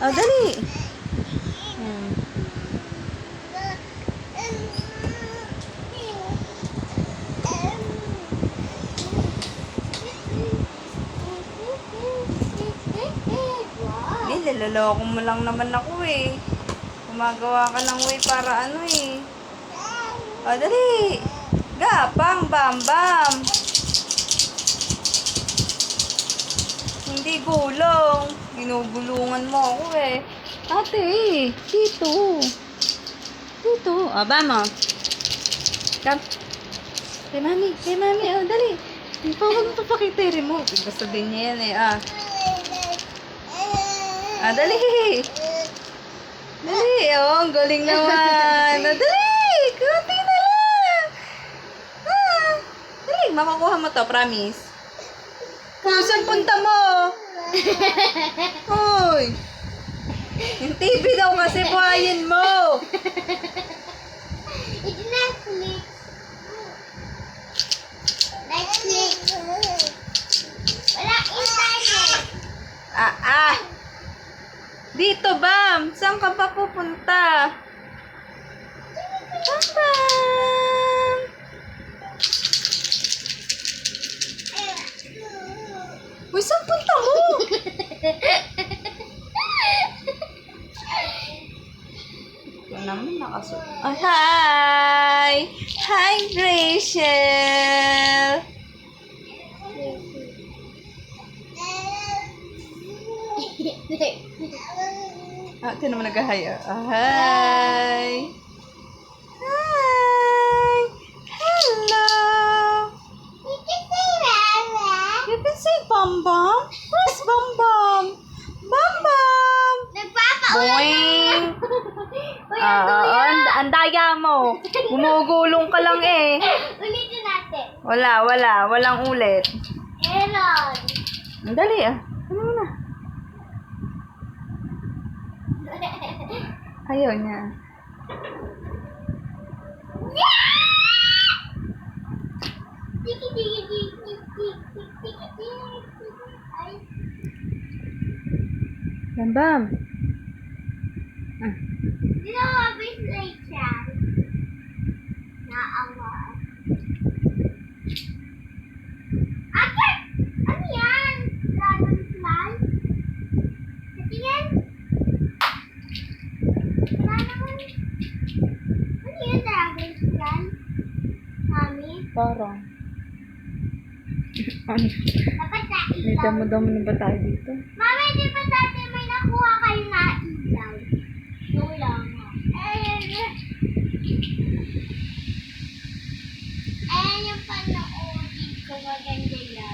Oh, dali. Hmm. Nilaloloko mo lang naman ako eh. Gumagawa ka ng way para ano eh. O, dali. Gapang, bam, bam. Hindi gulong. Ginugulungan mo ako eh. Ate, dito. Dito. O, bam o. Come. Kay mami, o, dali. Huwag mo papakita yung remote. Gusto din niya yan eh, ah. Ah, dali. Dali. Oh, ang galing naman. Ah, dali. Kunti na lang. Ah. Dali. Makukuha mo to, promise. Oh, saan punta mo? Hoy. Yung TV daw kasi buhayin mo. It's Netflix. Netflix. Wala internet. Ah. Dito, Bam. Saan ka ba pupunta? Bam, Bam. Uy, saan punta mo? Ito naman nakasuot. Oh, hi! Hi, Graciel! Ah, ito naman nag-hi. Oh, hi! Hi! Hello! You can say Mama. You can say Bam Bam? Where's Bam Bam? Bam Bam! Boing! Ang daya mo. Gumugulong ka lang eh. Ulitin natin. Walang ulit. Meron. Ang dali ah. Ano na? Ayaw niya. Tiki tiki tiki tiki tiki tiki. Ay. Bam Bam. Ah. Di na mabis na siya. Naawa. Ate! Ano yan? Dragonfly? Katingin? Wala naman. Ano yan, dragonfly? Mami? Parang. Ano? Dapat na May ilaw. damo-damo na ba tayo dito? Mami, di ba dati may nakuha kayo na ilaw? Wala nga. Ayan yung panoodin ko, maganda lang.